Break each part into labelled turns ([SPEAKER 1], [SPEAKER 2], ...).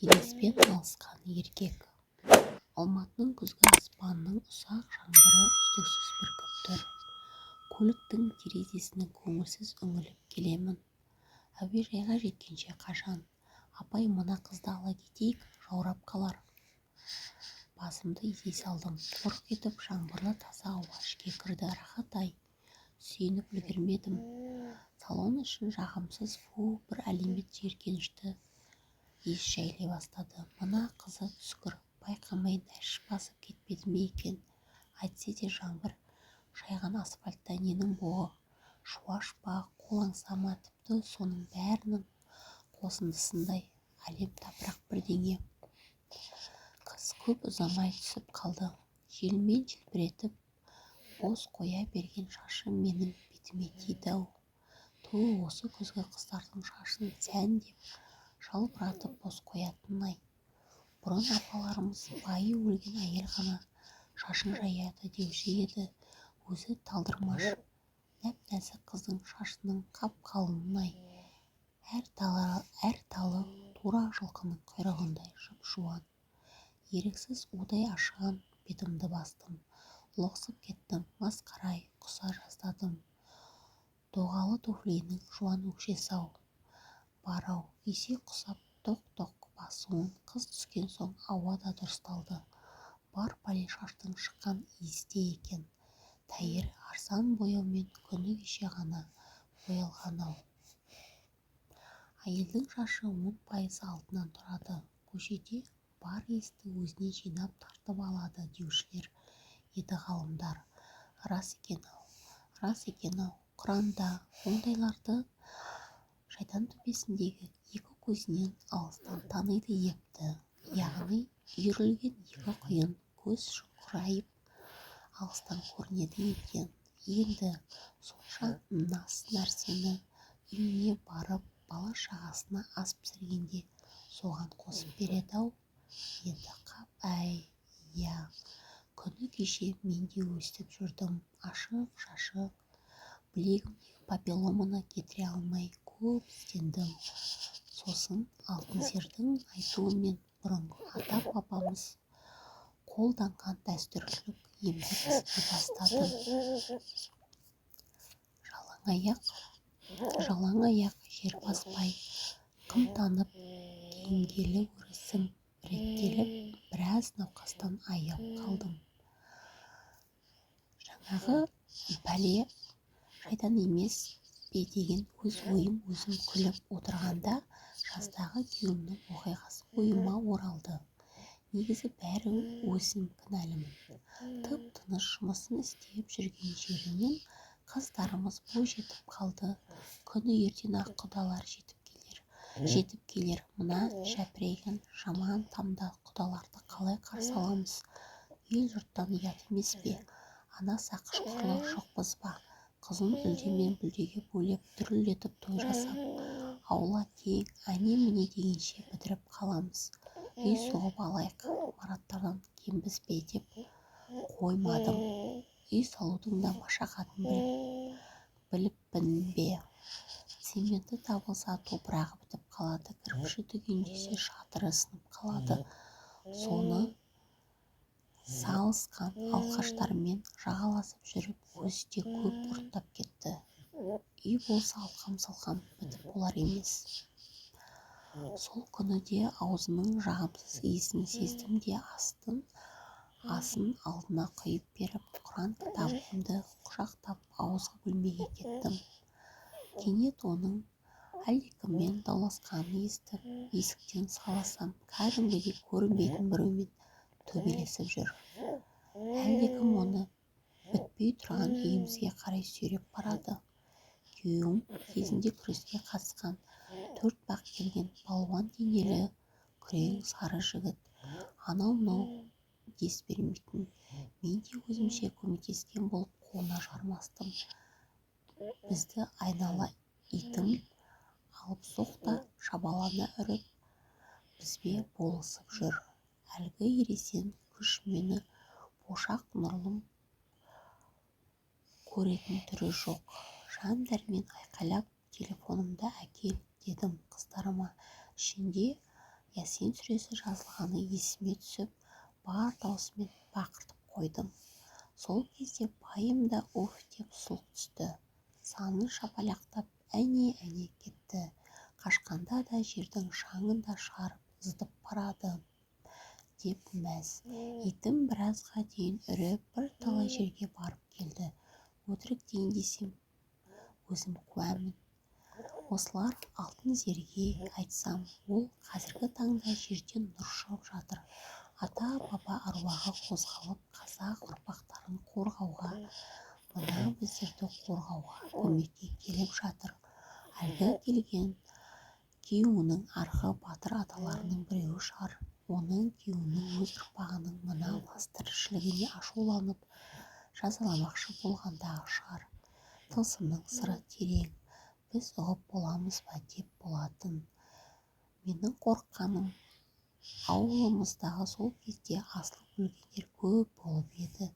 [SPEAKER 1] елеспен алысқан еркек. Алматының күзгі аспанының ұсақ жаңбыры үздіксіз бүркіп тұр. Көліктің терезесінің көңілсіз үңіліп келемін. Әуежайға жеткенше қашан? Апай, мына қызды ала кетейік, жаурап қалар. Басымды изей салдым. Бұрқ етіп жаңбырлы таза ауа ішке кірді. Рахат-ай, сүйініп үлгермедім. Салон үшін жағымсыз бір әлемет жиіркенішті иіс жайыле бастады. Мына қызы түскір, байқамай нәшіс басып кетпеді ме екен? Әйтсе де жаңбыр шайған асфальтта ненің боғы? Шуаш па, қолаңса ма, тіпті соның бәрінің қосындысындай әлем тапырақ бірдеңе. Қыз көп ұзамай түсіп қалды. Желмен желбіретіп бос қоя берген шашы менің бетіме тиді-ау. Ту, осы күзгі қыздардың шашын сән деп жалбыратып бос қоятын-ай. Бұрын апаларымыз байы өлген әйел ғана шашын жаяды деуші еді. Өзі талдырмаш нәп-нәзік қыздың шашының қап-қалыңын-ай. Әр талы тура жылқының құйрығындай жып-жуан. Еріксіз удай ашыған бетімді бастым. Лоқсып кеттім, масқарай, құса жаздадым. Доғалы туфлиінің жуан өкшесі-ау. Бар-ау, есе құсап тоқ-тоқ басуын. Қыз түскен соң ауада дұрысталды. Бар пәле шаштың шыққан иісте екен. Тәйір арзан бояумен күні кеше ғана боялған-ау. Әйелдің шашы 10% алтыннан тұрады. Көшеде бар иісті өзіне жинап тартып алады деушілер еді ғалымдар. Рас екен-ау. Құранда ондайларды шайтан төбесіндегі екі көзінен алыстан таниды епті. Яғни үйірілген екі құйын көз шұқырайып алыстан көрінеді екен. Енді сонша нас нәрсені үйіне барып бала-шағасына ас пісіргенде соған қосып береді-ау. Енді қап, иә, күні кеше мен де өстіп жүрдім. Ашық-шашық, білегімдегі папилломаны кетіре алмай көп іздендім. Сосын Алтынсердің айтуымен бұрынғы ата-бабамыз қолданған дәстүрлік емді іске бастадым. Жалаң аяқ жер баспай, қымтанып киінгелі өрісім реттеліп, біраз науқастан аяп қалдым. Жаңағы бәле шайтан емес пе деген өз ойым өзім күліп отырғанда жастағы күйеуімнің оқиғасы ойыма оралды. Негізі бәрі өзім кінәлімін. Тып-тыныш жұмысын істеп жүрген жерінен қыздарымыз бой жетіп қалды. Күні ертең-ақ құдалар жетіп келер. Мына жәпірейген жаман тамда құдаларды қалай қарсы аламыз? Ел-жұрттан ұят емес пе? Ана сақыш құрлы жоқпыз ба? Қызын үлдемен бүлдеге бөлеп дүрілдетіп той жасап, аула кең, әне-міне дегенше бітіріп қаламыз. Үй соғып алайық, Мараттардан кембіз бе деп қоймадым. Үй салудың да машақатын біліппін бе? Цементі табылса топырағы бітіп қалады, кірпіші түгендесе шатыры сынып қалады. Соны салысқан алқаштармен жағаласып жүріп, өзі де көп ұрттап кетті. Үй болса алқам-салқам бітіп болар емес. Сол күні де аузының жағымсыз иісін сездім де асын алдына құйып беріп, Құран кітабымды құшақтап ауызғы бөлмеге кеттім. Кенет оның әлдекіммен дауласқанын естіп, есіктен саласам, кәдімгідей көрінбейтін біреумен төбелесіп жүр. Әлдекім оны бітпей тұрған үйімізге қарай сүйреп барады. Күйеуім кезінде күреске қатысқан 4 бақ келген балуан денелі күрең сары жігіт. Анау-мынау дес бермейтін. Мен де өзімше көмектескен болып қолына жармастым. Бізді айнала итім алып соқта шабалана үріп бізбе болысып жүр. Әлгі ересен күш мені бошақ нұрлым көретін түрі жоқ. Жан дәрмен айқайлап телефонымды әкел дедім қыздарыма. Ішінде Ясин сүресі жазылғаны есіме түсіп, бар даусымен бақыртып қойдым. Сол кезде байым да уф деп сұлқ түсті. Санын шапалақтап әне кетті. Қашқанда да жердің шаңын да шығарып ыздып барады деп мәз. Итім біразға дейін үріп бірталай жерге барып келді. Өтірік дейін десем, өзім куәмін. Осылар алтын зерге айтсам, ол қазіргі таңда жерден нұр шығып жатыр. Ата-баба аруағы қозғалып, қазақ ұрпақтарын қорғауға, мына біздерді қорғауға көмекке келіп жатыр. Әлгі келген күйеуінің арғы батыр аталарының біреуі шығар. Оның күйеуінің өз ұрпағының мына лас тіршілігіне ашуланып жазаламақшы болғандағы шығар. Тылсымның сыры терең, біз ұғып боламыз ба деп болатын. Менің қорыққаным, ауылымыздағы сол кезде асылып өлгендер көп болып еді.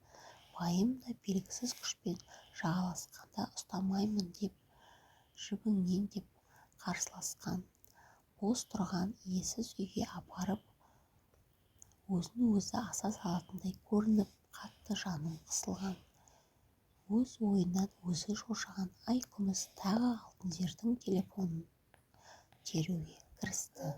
[SPEAKER 1] Байым да белгісіз күшпен жағаласқанда ұстамаймын деп, жібіңнен деп қарсыласқан. Бос тұрған иесіз үйге апарып, өзін-өзі аса салатындай көрініп, қатты жаным қысылған. Өз ойынан өзі шошыған Айкүміс тағы Алтынзердің телефонын теруге кірісті.